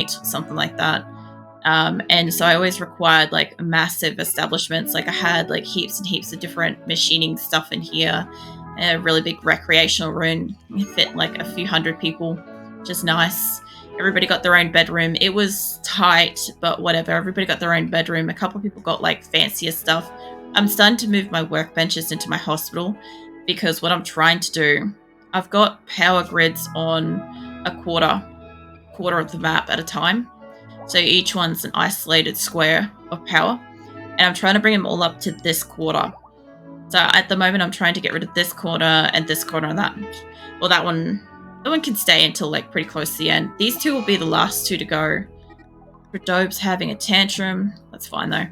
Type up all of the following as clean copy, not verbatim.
something like that. And so I always required like massive establishments. Like I had like heaps and heaps of different machining stuff in here, a really big recreational room. It fit like a few hundred people, which is nice. Everybody got their own bedroom. It was tight, but whatever. Everybody got their own bedroom. A couple of people got like fancier stuff. I'm starting to move my workbenches into my hospital because what I'm trying to do, I've got power grids on a quarter of the map at a time. So each one's an isolated square of power. And I'm trying to bring them all up to this quarter. So at the moment, I'm trying to get rid of this corner and that. Well, that one can stay until like pretty close to the end. These two will be the last two to go. Redobe's having a tantrum. That's fine though.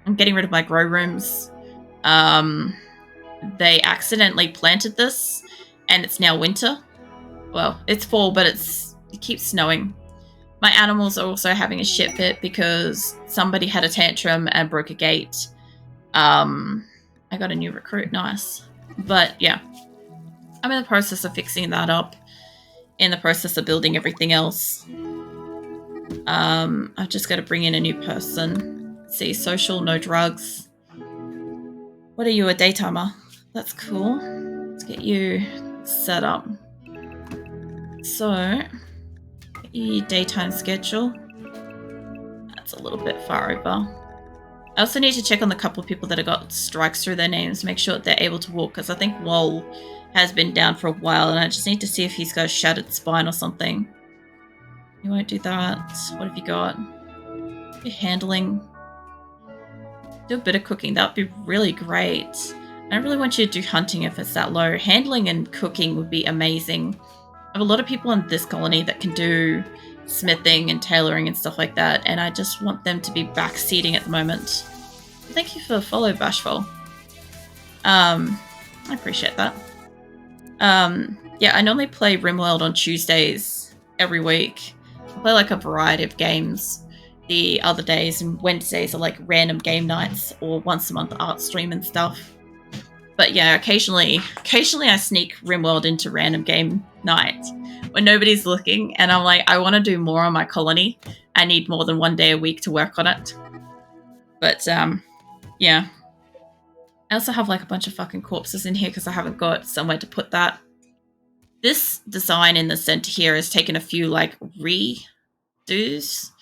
I'm getting rid of my grow rooms. They accidentally planted this and it's now winter. Well, it's fall, but it keeps snowing. My animals are also having a shit fit because somebody had a tantrum and broke a gate. I got a new recruit, nice. But yeah, I'm in the process of fixing that up. In the process of building everything else. I've just got to bring in a new person. Let's see, social, no drugs. What are you, a daytimer? That's cool. Let's get you set up. So, daytime schedule. That's a little bit far over. I also need to check on the couple of people that have got strikes through their names, make sure that they're able to walk, because I think Wall has been down for a while, and I just need to see if he's got a shattered spine or something. You won't do that. What have you got? You're handling. Do a bit of cooking. That would be really great. I don't really want you to do hunting if it's that low. Handling and cooking would be amazing. I have a lot of people in this colony that can do smithing and tailoring and stuff like that, and I just want them to be backseating at the moment. Thank you for the follow, Bashful. I appreciate that. Yeah, I normally play RimWorld on Tuesdays every week. I play like a variety of games. The other days and Wednesdays are like random game nights or once a month art stream and stuff. But yeah, occasionally I sneak RimWorld into random game nights when nobody's looking, and I'm like, I want to do more on my colony. I need more than one day a week to work on it. But yeah. I also have like a bunch of fucking corpses in here because I haven't got somewhere to put that. This design in the center here has taken a few like redos.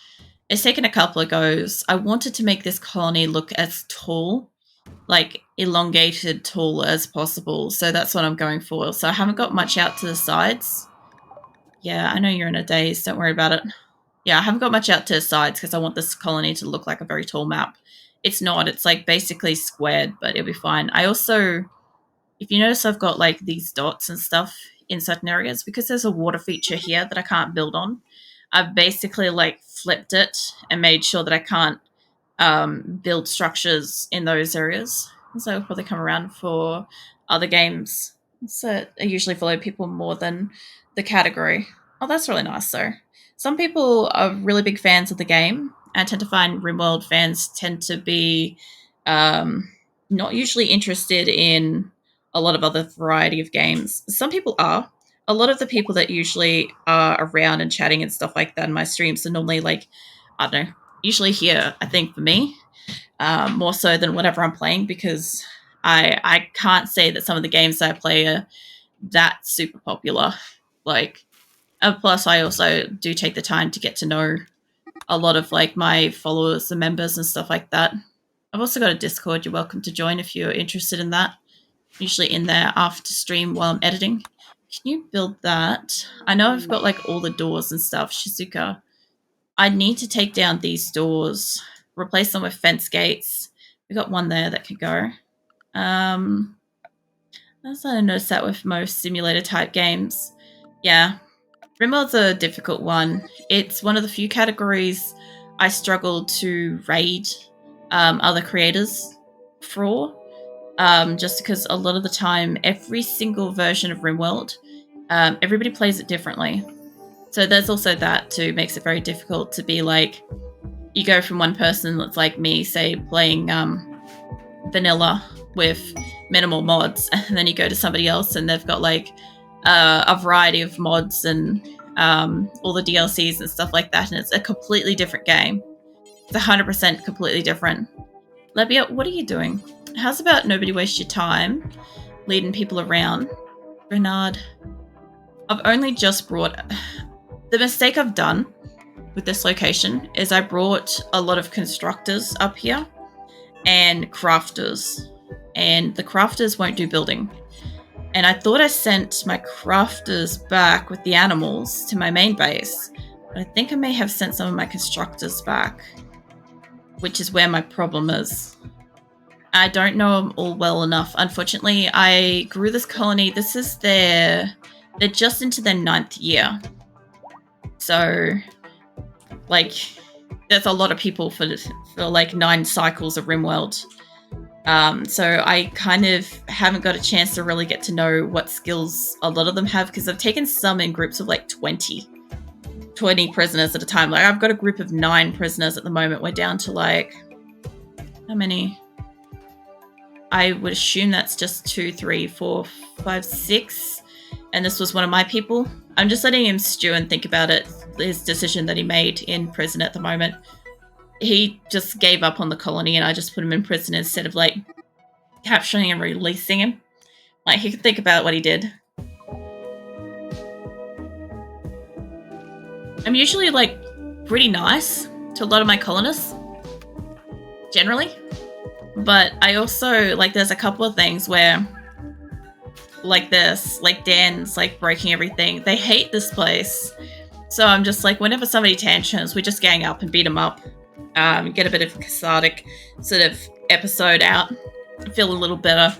It's taken a couple of goes. I wanted to make this colony look as tall, like elongated tall as possible. So that's what I'm going for. So I haven't got much out to the sides. Yeah, I know you're in a daze. Don't worry about it. Yeah, I haven't got much out to the sides because I want this colony to look like a very tall map. It's not. It's like basically squared, but it'll be fine. I also, if you notice, I've got like these dots and stuff in certain areas because there's a water feature here that I can't build on. I've basically like flipped it and made sure that I can't build structures in those areas. So I'll probably come around for other games. So I usually follow people more than the category. Oh, that's really nice though. Some people are really big fans of the game. I tend to find RimWorld fans tend to be not usually interested in a lot of other variety of games. Some people are. A lot of the people that usually are around and chatting and stuff like that in my streams are normally like, I don't know, usually here, I think for me, more so than whatever I'm playing, because I can't say that some of the games that I play are that super popular. Like, plus I also do take the time to get to know a lot of like my followers and members and stuff like that. I've also got a Discord. You're welcome to join if you're interested in that. Usually in there after stream while I'm editing. Can you build that? I know I've got like all the doors and stuff. Shizuka, I need to take down these doors, replace them with fence gates. We got one there that could go. That's I noticed that with most simulator type games. Yeah, RimWorld's a difficult one. It's one of the few categories I struggle to raid other creators for. Just because a lot of the time, every single version of RimWorld, everybody plays it differently. So there's also that too, makes it very difficult to be like, you go from one person that's like me, say, playing vanilla with minimal mods, and then you go to somebody else and they've got like a variety of mods and all the DLCs and stuff like that, and it's a completely different game. It's 100% completely different. Lebia, what are you doing? How's about nobody waste your time leading people around? Bernard, I've only just brought... The mistake I've done with this location is I brought a lot of constructors up here and crafters, and the crafters won't do building. And I thought I sent my crafters back with the animals to my main base, but I think I may have sent some of my constructors back, which is where my problem is. I don't know them all well enough. Unfortunately, I grew this colony. This is they're just into their 9th year. So, like, there's a lot of people for like 9 cycles of RimWorld. So I kind of haven't got a chance to really get to know what skills a lot of them have, because I've taken some in groups of like 20 prisoners at a time. Like, I've got a group of 9 prisoners at the moment. We're down to like, how many? I would assume that's just 2, 3, 4, 5, 6. And this was one of my people. I'm just letting him stew and think about it, his decision that he made in prison at the moment. He just gave up on the colony, and I just put him in prison instead of like capturing and releasing him. Like, he could think about what he did. I'm usually like pretty nice to a lot of my colonists, generally. But I also, like, there's a couple of things where, like this, like Dan's like breaking everything. They hate this place. So I'm just like, whenever somebody tantrums, we just gang up and beat them up. Get a bit of a cathartic sort of episode out, feel a little better,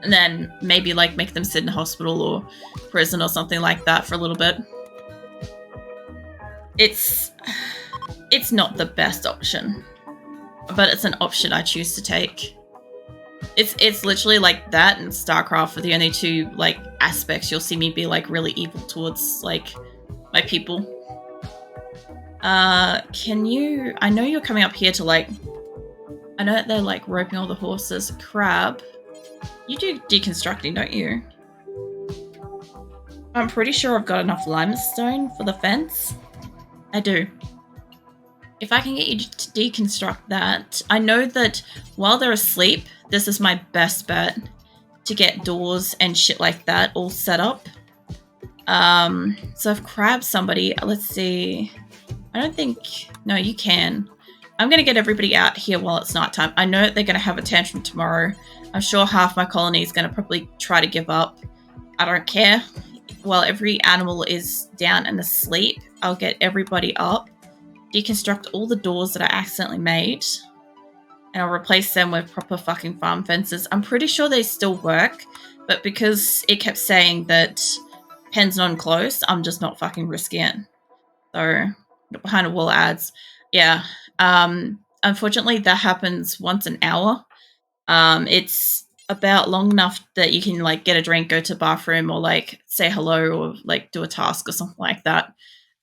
and then maybe like make them sit in hospital or prison or something like that for a little bit. It's not the best option, but it's an option I choose to take. It's literally like that and StarCraft are the only 2 like aspects you'll see me be like really evil towards like my people. Can you... I know you're coming up here to, like... I know that they're, like, roping all the horses. Crab. You do deconstructing, don't you? I'm pretty sure I've got enough limestone for the fence. I do. If I can get you to deconstruct that... I know that while they're asleep, this is my best bet to get doors and shit like that all set up. So I've crabbed somebody. Let's see... I don't think... No, you can. I'm going to get everybody out here while it's nighttime. I know that they're going to have a tantrum tomorrow. I'm sure half my colony is going to probably try to give up. I don't care. While every animal is down and asleep, I'll get everybody up, deconstruct all the doors that I accidentally made, and I'll replace them with proper fucking farm fences. I'm pretty sure they still work, but because it kept saying that pen's not close, I'm just not fucking risking it. So... behind a wall ads. Yeah. Unfortunately, that happens once an hour. It's about long enough that you can like get a drink, go to the bathroom, or like say hello, or like do a task or something like that.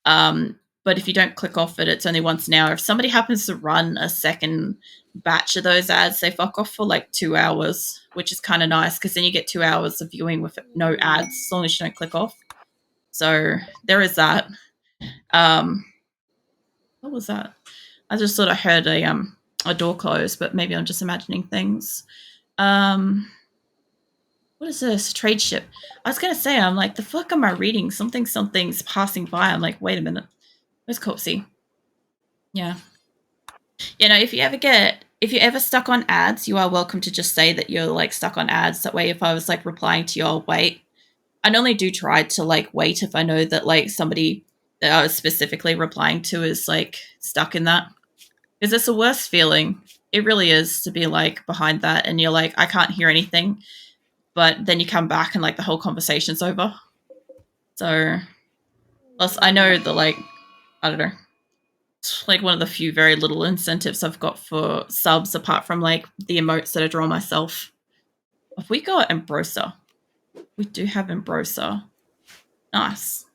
But if you don't click off it, it's only once an hour. If somebody happens to run a second batch of those ads, they fuck off for like 2 hours, which is kind of nice because then you get 2 hours of viewing with no ads as long as you don't click off. So there is that. What was that? I just sort of heard a door close, but maybe I'm just imagining things. What is this? Trade ship. I was going to say, I'm like, the fuck am I reading? Something's passing by. I'm like, wait a minute. Where's Copsy? Yeah. You know, if you're ever stuck on ads, you are welcome to just say that you're like stuck on ads. That way, if I was like replying to you, I'll wait. I normally do try to like wait if I know that like somebody that I was specifically replying to is like stuck in that. Because it's the worst feeling. It really is to be like behind that and you're like, I can't hear anything. But then you come back and like the whole conversation's over. So, plus I know that like, I don't know. It's like one of the few very little incentives I've got for subs apart from like the emotes that I draw myself. Have we got Ambrosa? We do have Ambrosa. Nice.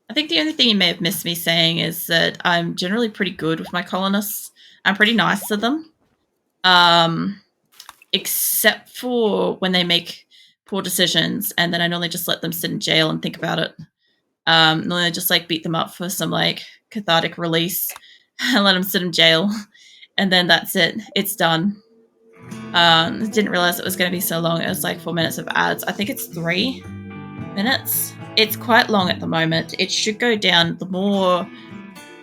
I think the only thing you may have missed me saying is that I'm generally pretty good with my colonists. I'm pretty nice to them. Except for when they make poor decisions, and then I normally just let them sit in jail and think about it. Normally I just like beat them up for some like cathartic release and let them sit in jail, and then that's it. It's done. Didn't realize it was going to be so long. It was like 4 minutes of ads. I think it's 3 minutes. It's quite long at the moment. It should go down. The more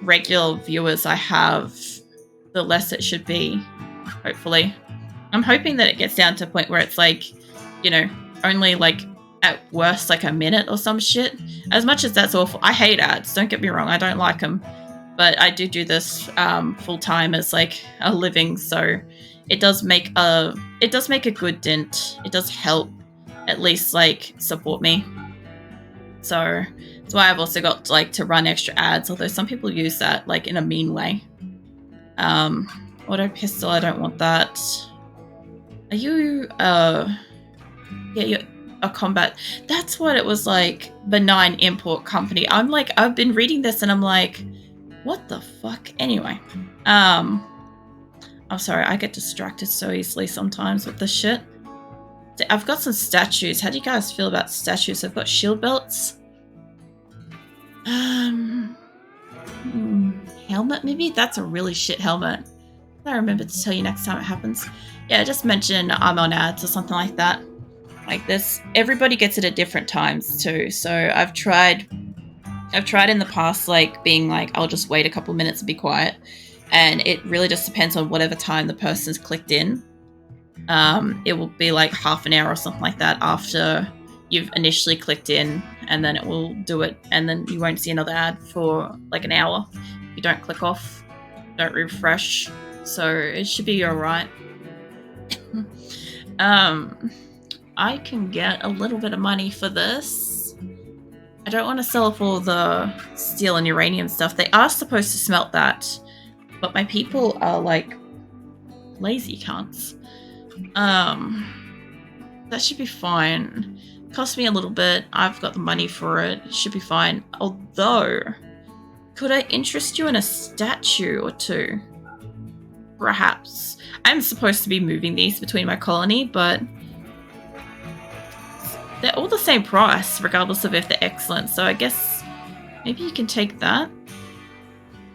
regular viewers I have, the less it should be, hopefully. I'm hoping that it gets down to a point where it's like, you know, only like at worst like a minute or some shit. As much as that's awful. I hate ads, don't get me wrong. I don't like them. But I do this full time as like a living, so it does make a good dent. It does help at least like support me. So that's why I've also got like to run extra ads, although some people use that like in a mean way. Auto pistol, I don't want that. Are you yeah, you're a combat. That's what it was like, benign import company. I'm like, I've been reading this and I'm like, what the fuck? Anyway. I'm sorry, I get distracted so easily sometimes with this shit. I've got some statues. How do you guys feel about statues? I've got shield belts. Helmet maybe? That's a really shit helmet. I remember to tell you next time it happens. Yeah, just mention I'm on ads or something like that. Like this. Everybody gets it at different times too. So I've tried in the past like being like, I'll just wait a couple minutes and be quiet. And it really just depends on whatever time the person's clicked in. It will be like half an hour or something like that after you've initially clicked in, and then it will do it, and then you won't see another ad for like an hour. You don't click off, don't refresh, so it should be alright. I can get a little bit of money for this. I don't want to sell off all the steel and uranium stuff. They are supposed to smelt that, but my people are like lazy cunts. That should be fine. Cost me a little bit. I've got the money for it. It should be fine. Although, could I interest you in a statue or two? Perhaps. I'm supposed to be moving these between my colony, but they're all the same price, regardless of if they're excellent. So I guess maybe you can take that.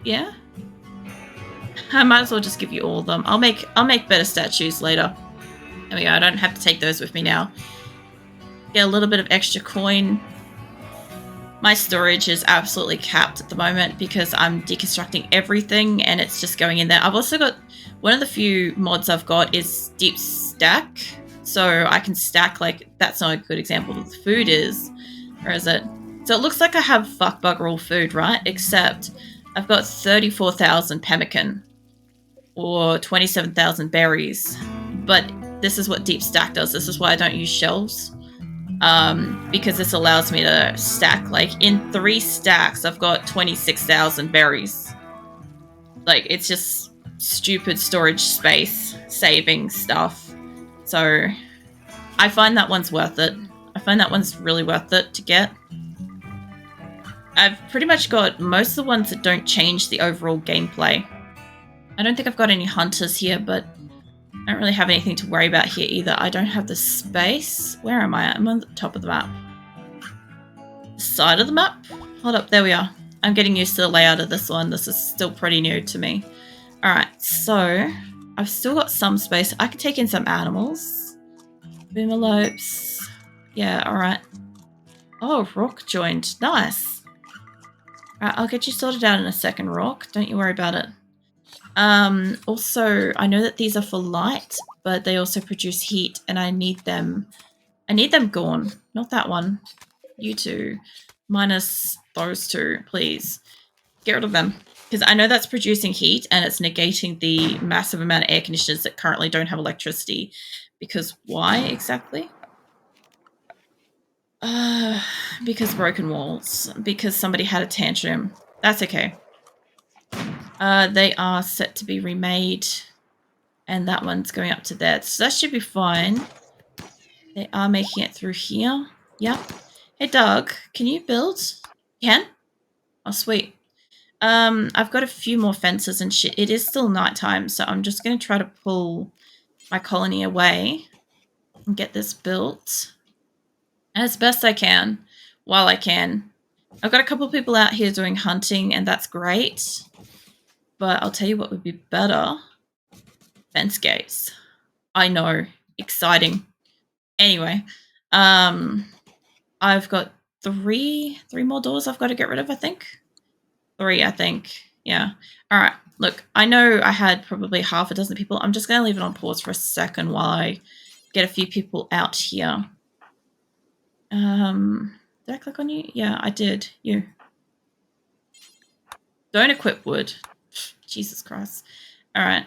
Yeah. I might as well just give you all of them. I'll make better statues later. There we go. I don't have to take those with me now. Get a little bit of extra coin. My storage is absolutely capped at the moment because I'm deconstructing everything and it's just going in there. I've also got one of the few mods I've got is deep stack. So I can stack, like, that's not a good example of the food is. Or is it? So it looks like I have fuck bugger all food, right? Except I've got 34,000 pemmican or 27,000 berries. But this is what deep stack does. This is why I don't use shelves. Because this allows me to stack, like, in 3 stacks, I've got 26,000 berries. Like, it's just stupid storage space saving stuff. So I find that one's worth it. I find that one's really worth it to get. I've pretty much got most of the ones that don't change the overall gameplay. I don't think I've got any hunters here, but I don't really have anything to worry about here either. I don't have the space. Where am I at? I'm on the top of the map. Side of the map? Hold up, there we are. I'm getting used to the layout of this one. This is still pretty new to me. Alright, so I've still got some space. I could take in some animals. Boomalopes. Yeah, alright. Oh, Rock joined. Nice. Alright, I'll get you sorted out in a second, Rock. Don't you worry about it. Also, I know that these are for light, but they also produce heat, and I need them gone. Not that one. You two. Minus those two, please. Get rid of them. Because I know that's producing heat, and it's negating the massive amount of air conditioners that currently don't have electricity. Because why exactly? Because broken walls. Because somebody had a tantrum. That's okay. They are set to be remade, and that one's going up to there. So that should be fine. They are making it through here. Yep. Hey, Doug, can you build? Can? Oh, sweet. I've got a few more fences and shit. It is still nighttime, so I'm just going to try to pull my colony away and get this built as best I can while I can. I've got a couple of people out here doing hunting, and that's great. But I'll tell you what would be better. Fence gates. I know. Exciting. Anyway, I've got three more doors I've got to get rid of, I think. 3, I think. Yeah. All right. Look, I know I had probably half a dozen people. I'm just going to leave it on pause for a second while I get a few people out here. Did I click on you? Yeah, I did. You. Don't equip wood. Jesus Christ. All right.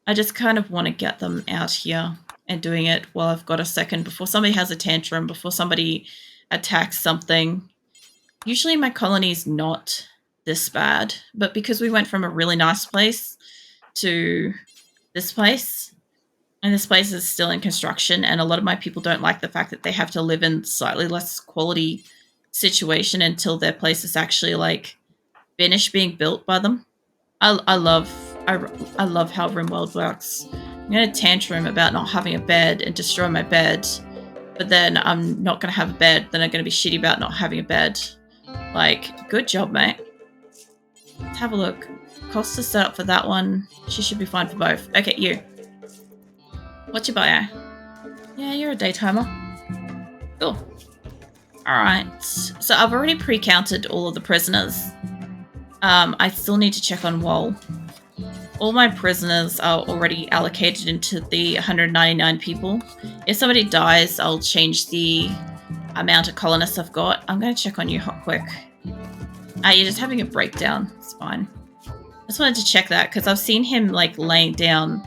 I just kind of want to get them out here and doing it while I've got a second before somebody has a tantrum, before somebody attacks something. Usually my colony's not this bad, but because we went from a really nice place to this place, and this place is still in construction, and a lot of my people don't like the fact that they have to live in slightly less quality situation until their place is actually like finished being built by them. I love how RimWorld works. I'm gonna tantrum about not having a bed and destroy my bed, but then I'm not gonna have a bed. Then I'm gonna be shitty about not having a bed. Like, good job, mate. Let's have a look. Cost to set up for that one. She should be fine for both. Okay, you. What's your bio? Yeah, you're a daytimer. Cool. Alright. So I've already pre-counted all of the prisoners. I still need to check on Wall. All my prisoners are already allocated into the 199 people. If somebody dies, I'll change the amount of colonists I've got. I'm going to check on you hot quick. You're just having a breakdown. It's fine. I just wanted to check that because I've seen him like laying down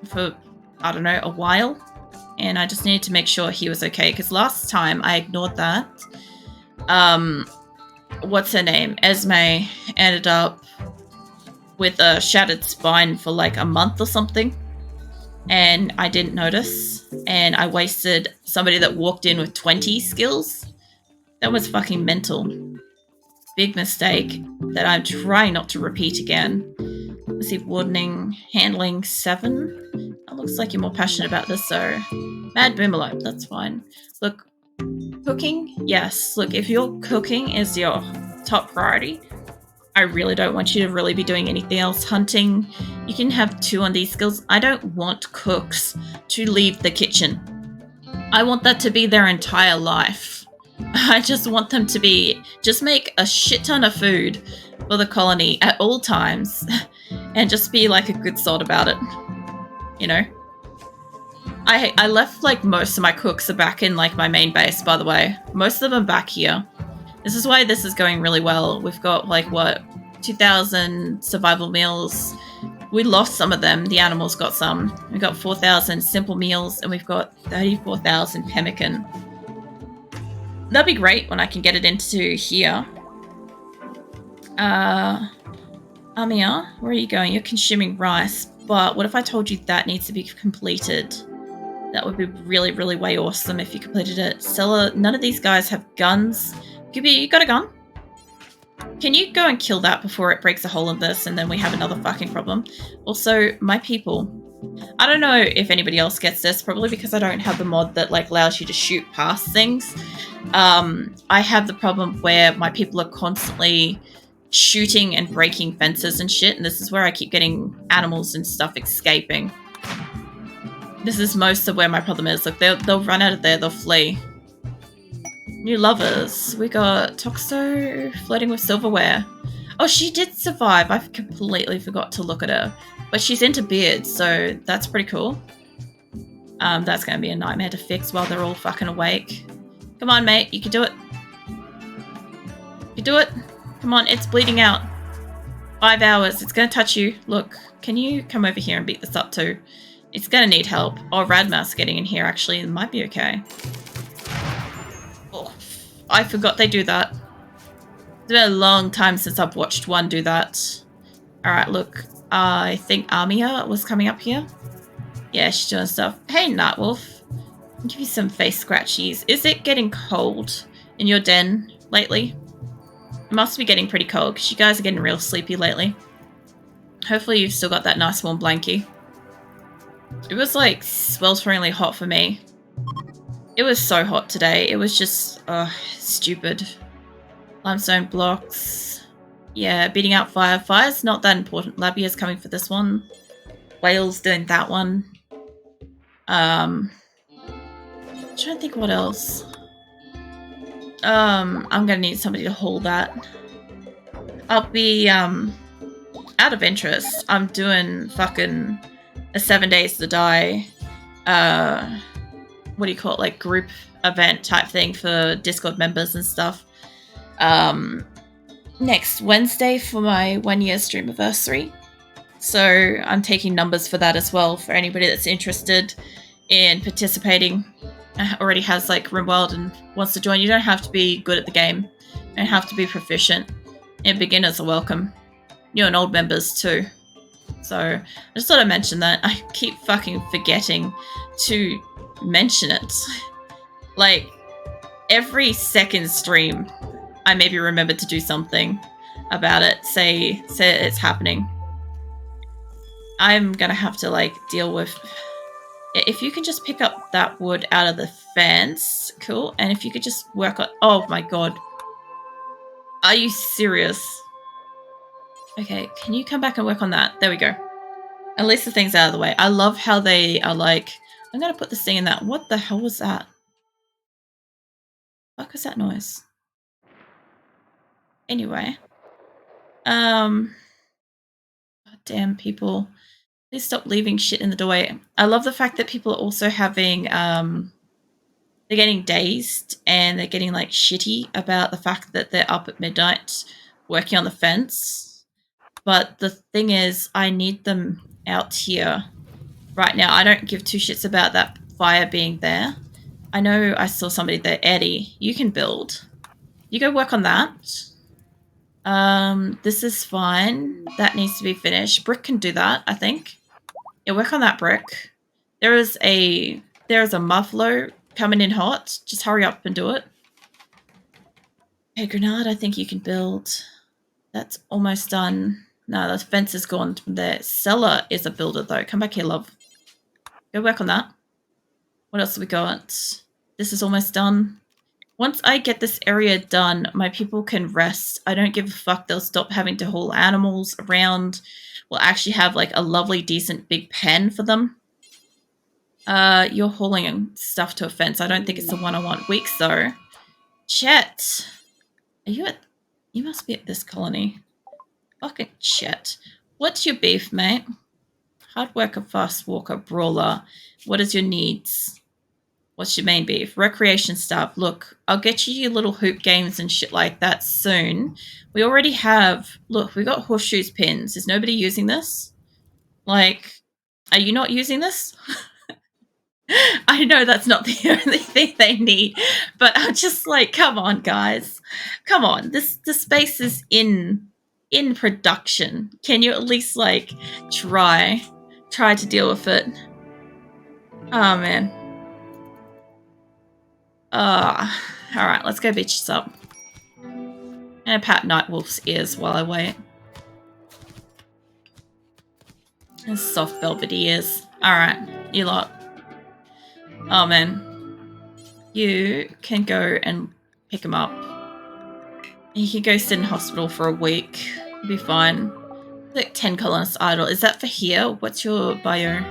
for, I don't know, a while. And I just needed to make sure he was okay because last time I ignored that. What's her name? Esme ended up with a shattered spine for like a month or something. And I didn't notice. And I wasted somebody that walked in with 20 skills. That was fucking mental. Big mistake that I'm trying not to repeat again. Let's see, wardening, handling 7. It looks like you're more passionate about this, so Mad Boomerlope, that's fine. Look, cooking, yes. Look, if your cooking is your top priority, I really don't want you to really be doing anything else. Hunting, you can have 2 on these skills. I don't want cooks to leave the kitchen. I want that to be their entire life. I just want them to just make a shit ton of food for the colony at all times and just be like a good sort about it. You know? I left like most of my cooks are back in like my main base, by the way. Most of them are back here. This is why this is going really well. We've got like, what, 2,000 survival meals. We lost some of them. The animals got some. We've got 4,000 simple meals and we've got 34,000 pemmican. That'd be great when I can get it into here. Amia, where are you going? You're consuming rice, but what if I told you that needs to be completed? That would be really, really way awesome if you completed it. Seller, none of these guys have guns. Gibby, you got a gun? Can you go and kill that before it breaks a hole in this and then we have another fucking problem? Also, my people. I don't know if anybody else gets this, probably because I don't have the mod that like allows you to shoot past things. I have the problem where my people are constantly shooting and breaking fences and shit, and this is where I keep getting animals and stuff escaping. This is most of where my problem is. Look, they'll run out of there, they'll flee. New lovers. We got Toxo flirting with silverware. Oh, she did survive. I completely forgot to look at her. But she's into beards, so that's pretty cool. That's going to be a nightmare to fix while they're all fucking awake. Come on, mate. You can do it. You do it. Come on, it's bleeding out. 5 hours. It's going to touch you. Look, can you come over here and beat this up too? It's going to need help. Oh, Radma's getting in here, actually. It might be okay. Oh, I forgot they do that. It's been a long time since I've watched one do that. Alright, look. I think Amia was coming up here. Yeah, she's doing stuff. Hey, Nightwolf. I'll give you some face scratchies. Is it getting cold in your den lately? It must be getting pretty cold because you guys are getting real sleepy lately. Hopefully you've still got that nice warm blankie. It was like swelteringly hot for me. It was so hot today. It was just stupid. Limestone blocks. Yeah, beating out fire. Fire's not that important. Labia's coming for this one. Whale's doing that one. I'm trying to think what else. I'm gonna need somebody to haul that. I'll be, out of interest, I'm doing fucking a 7 days to die, what do you call it, like group event type thing for Discord members and stuff. Next Wednesday for my 1 year stream anniversary. So I'm taking numbers for that as well for anybody that's interested in participating. Already has like RimWorld and wants to join. You don't have to be good at the game. You don't have to be proficient. And beginners are welcome. New and old members too. So I just thought I'd mention that. I keep fucking forgetting to mention it. Like every second stream, I maybe remember to do something about it. Say it's happening. I'm gonna have to like deal with. If you can just pick up that wood out of the fence, cool. And if you could just work on. Oh my god. Are you serious? Okay, can you come back and work on that? There we go. At least the thing's out of the way. I love how they are like, I'm gonna put this thing in that. What the hell was that? What was that noise? Anyway. God damn people. Please stop leaving shit in the doorway. I love the fact that people are also having, they're getting dazed and they're getting like shitty about the fact that they're up at midnight working on the fence. But the thing is, I need them out here right now. I don't give two shits about that fire being there. I know I saw somebody there. Eddie, you can build. You go work on that. This is fine. That needs to be finished. Brick can do that, I think. Yeah, work on that brick. There is a muffler coming in hot. Just hurry up and do it. Okay, Grenade, I think you can build. That's almost done. No, the fence is gone from there. Cellar is a builder, though. Come back here, love. Go work on that. What else have we got? This is almost done. Once I get this area done, my people can rest. I don't give a fuck. They'll stop having to haul animals around. We'll actually have, like, a lovely, decent, big pen for them. You're hauling stuff to a fence. I don't think it's the one I want. Weeks, though. Chet. Are you at... You must be at this colony. Fucking Chet. What's your beef, mate? Hard worker, fast walker, brawler. What is your needs? What's your main beef? Recreation stuff. Look, I'll get you your little hoop games and shit like that soon. We already have... Look, we got horseshoes pins. Is nobody using this? Like, are you not using this? I know that's not the only thing they need, but I'm just like, come on, guys. Come on. The space is in production. Can you at least, like, try to deal with it? Oh, man. Alright, let's go beach this up. And pat Nightwolf's ears while I wait. His soft velvet ears. Alright, you lot. Oh man. You can go and pick him up. He can go sit in hospital for a week. He'll be fine. Like 10 colonist idle. Is that for here? What's your bio?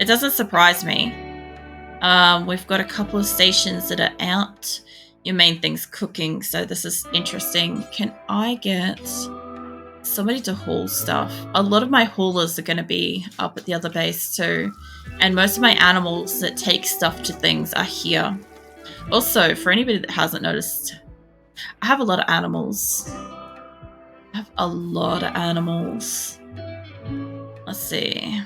It doesn't surprise me. We've got a couple of stations that are out. Your main thing's cooking, so this is interesting. Can I get somebody to haul stuff? A lot of my haulers are going to be up at the other base too. And most of my animals that take stuff to things are here. Also, for anybody that hasn't noticed, I have a lot of animals. Let's see.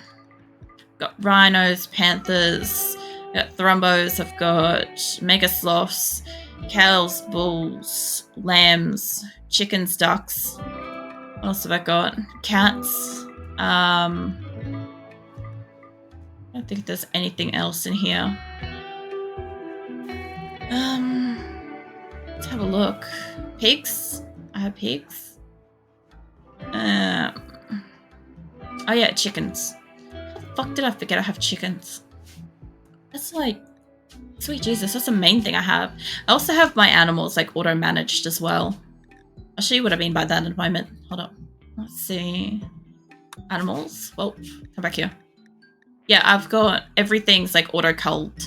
Got rhinos, panthers, got thrumbos, I've got mega sloths, cows, bulls, lambs, chickens, ducks. What else have I got? Cats. I don't think there's anything else in here. Let's have a look. Pigs? I have pigs. Oh yeah, chickens. How the fuck did I forget I have chickens? That's like, sweet Jesus, that's the main thing I have. I also have my animals like auto-managed as well. I'll show you what I mean by that in a moment. Hold on. Let's see. Animals. Well, come back here. Yeah, I've got everything's like auto-culled.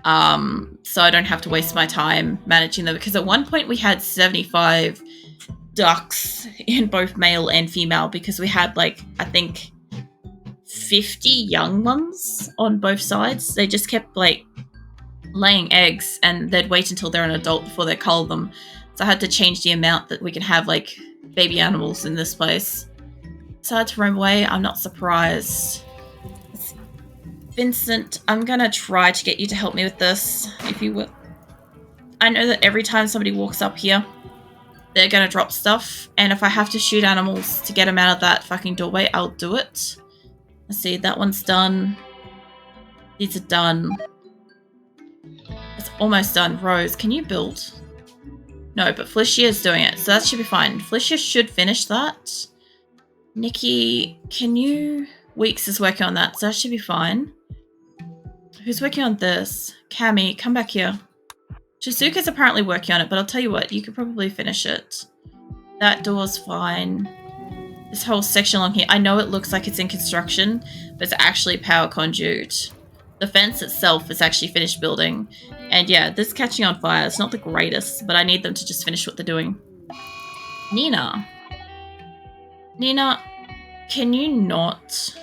So I don't have to waste my time managing them, because at one point we had 75 ducks in both male and female, because we had like, I think 50 young ones on both sides. They just kept like laying eggs, and they'd wait until they're an adult before they cull them. So I had to change the amount that we can have like baby animals in this place. So I had to roam away. I'm not surprised. Vincent, I'm gonna try to get you to help me with this, if you will. I know that every time somebody walks up here, they're gonna drop stuff, and if I have to shoot animals to get them out of that fucking doorway, I'll do it. Let's see, that one's done. These are done. It's almost done. Rose, can you build? No, but Felicia's doing it, so that should be fine. Felicia should finish that. Nikki, can you... Weeks is working on that, so that should be fine. Who's working on this? Cammy, come back here. Shizuka's apparently working on it, but I'll tell you what, you could probably finish it. That door's fine. This whole section along here, I know it looks like it's in construction, but it's actually power conduit. The fence itself is actually finished building. And yeah, this catching on fire is not the greatest, but I need them to just finish what they're doing. Nina, can you not...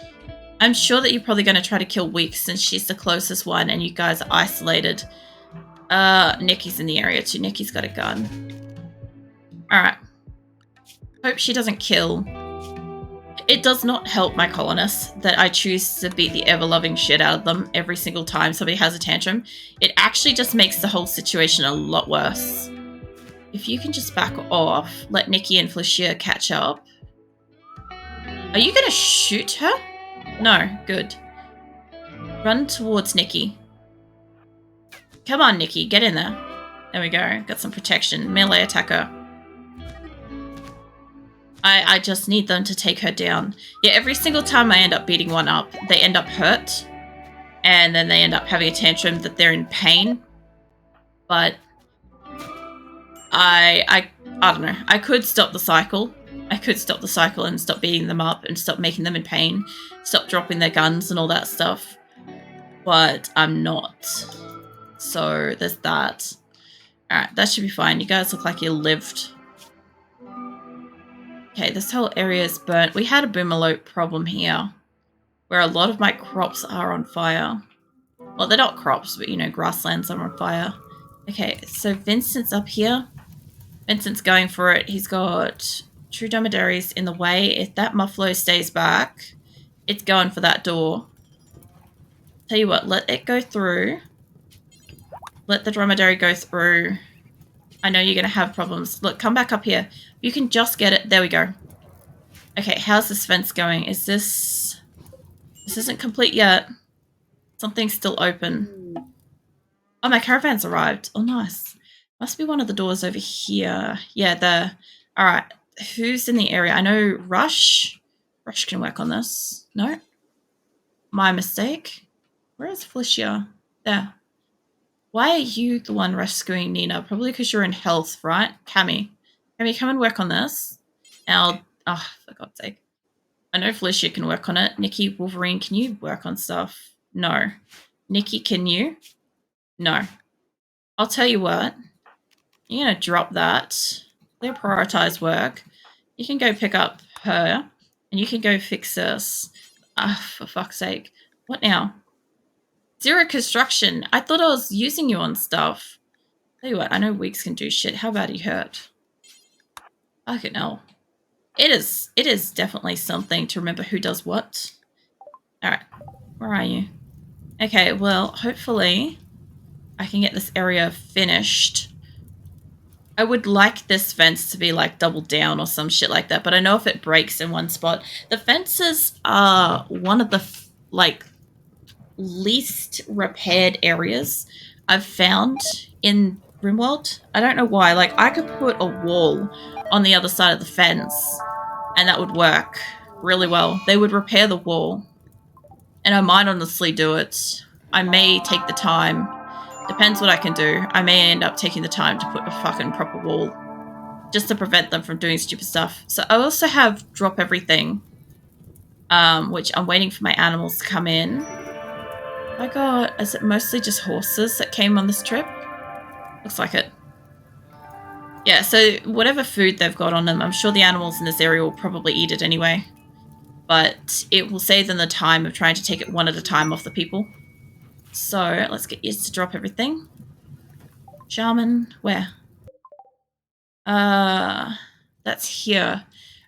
I'm sure that you're probably going to try to kill Weeks since she's the closest one and you guys are isolated. Nikki's in the area too. Nikki's got a gun. Alright. Hope she doesn't kill. It does not help my colonists that I choose to beat the ever-loving shit out of them every single time somebody has a tantrum. It actually just makes the whole situation a lot worse. If you can just back off, let Nikki and Felicia catch up. Are you going to shoot her? No, good. Run towards Nikki. Come on, Nikki, get in there. There we go. Got some protection. Melee attacker. I just need them to take her down. Yeah, every single time I end up beating one up, they end up hurt. And then they end up having a tantrum that they're in pain. But I don't know. I could stop the cycle. I could stop the cycle and stop beating them up and stop making them in pain. Stop dropping their guns and all that stuff. But I'm not. So there's that. Alright, that should be fine. You guys look like you lived. Okay, this whole area is burnt. We had a boomalope problem here. Where a lot of my crops are on fire. Well, they're not crops, but you know, grasslands are on fire. Okay, so Vincent's up here. Vincent's going for it. He's got... True dromedaries in the way. If that muffalo stays back, it's going for that door. Tell you what, let it go through. Let the dromedary go through. I know you're going to have problems. Look, come back up here. You can just get it. There we go. Okay, how's this fence going? Is this... This isn't complete yet. Something's still open. Oh, my caravan's arrived. Oh, nice. Must be one of the doors over here. Yeah, there. Alright. Who's in the area? I know Rush. Rush can work on this. No? My mistake. Where is Felicia? There. Why are you the one rescuing Nina? Probably because you're in health, right? Cammy. Cammy, come and work on this. And I'll... Oh, for God's sake. I know Felicia can work on it. Nikki, Wolverine, can you work on stuff? No. Nikki, can you? No. I'll tell you what. You're going to drop that. They'll prioritize work. You can go pick up her, and you can go fix this. For fuck's sake. What now? Zero construction. I thought I was using you on stuff. Tell you what, I know Weeks can do shit. How bad he hurt? Fucking hell. It is definitely something to remember who does what. Alright. Where are you? Okay, well, hopefully I can get this area finished. I would like this fence to be like doubled down or some shit like that, but I know if it breaks in one spot. The fences are one of the like least repaired areas I've found in RimWorld. I don't know why. Like, I could put a wall on the other side of the fence and that would work really well. They would repair the wall. And I might honestly do it. I may take the time. Depends what I can do. I may end up taking the time to put a fucking proper wall. just to prevent them from doing stupid stuff. So I also have drop everything, which I'm waiting for my animals to come in. Is it mostly just horses that came on this trip? Looks like it. Yeah, so whatever food they've got on them, I'm sure the animals in this area will probably eat it anyway. But it will save them the time of trying to take it one at a time off the people. So let's get used to drop everything. Shaman, where? That's here.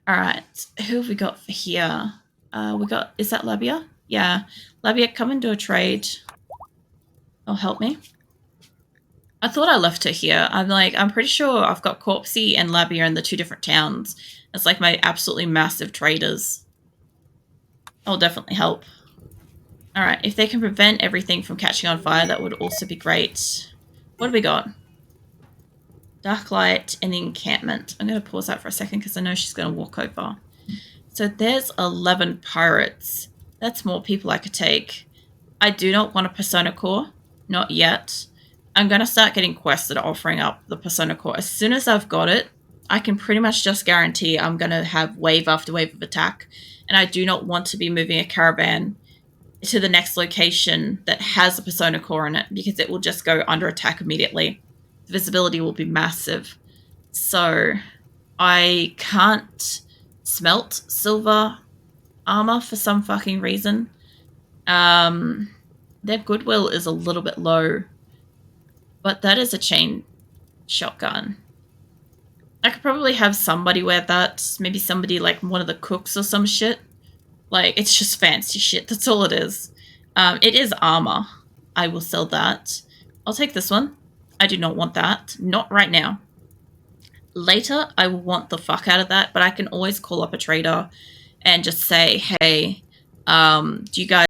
Alright, who have we got for here? Is that Labia? Yeah. Labia, come and do a trade. Oh, help me. I thought I left her here. I'm pretty sure I've got Corpsey and Labia in the 2 different towns. It's like my absolutely massive traders. That'll definitely help. Alright, if they can prevent everything from catching on fire, that would also be great. What have we got? Dark light and the encampment. I'm going to pause that for a second because I know she's going to walk over. So there's 11 pirates. That's more people I could take. I do not want a persona core. Not yet. I'm going to start getting quests that are offering up the persona core. As soon as I've got it, I can pretty much just guarantee I'm going to have wave after wave of attack. And I do not want to be moving a caravan to the next location that has a persona core in it because it will just go under attack immediately. The visibility will be massive. So I can't smelt silver armor for some fucking reason. Their goodwill is a little bit low, but that is a chain shotgun. I could probably have somebody wear that. Maybe somebody like one of the cooks or some shit. Like, it's just fancy shit. That's all it is. It is armor. I will sell that. I'll take this one. I do not want that. Not right now. Later, I will want the fuck out of that, but I can always call up a trader and just say, hey, do you guys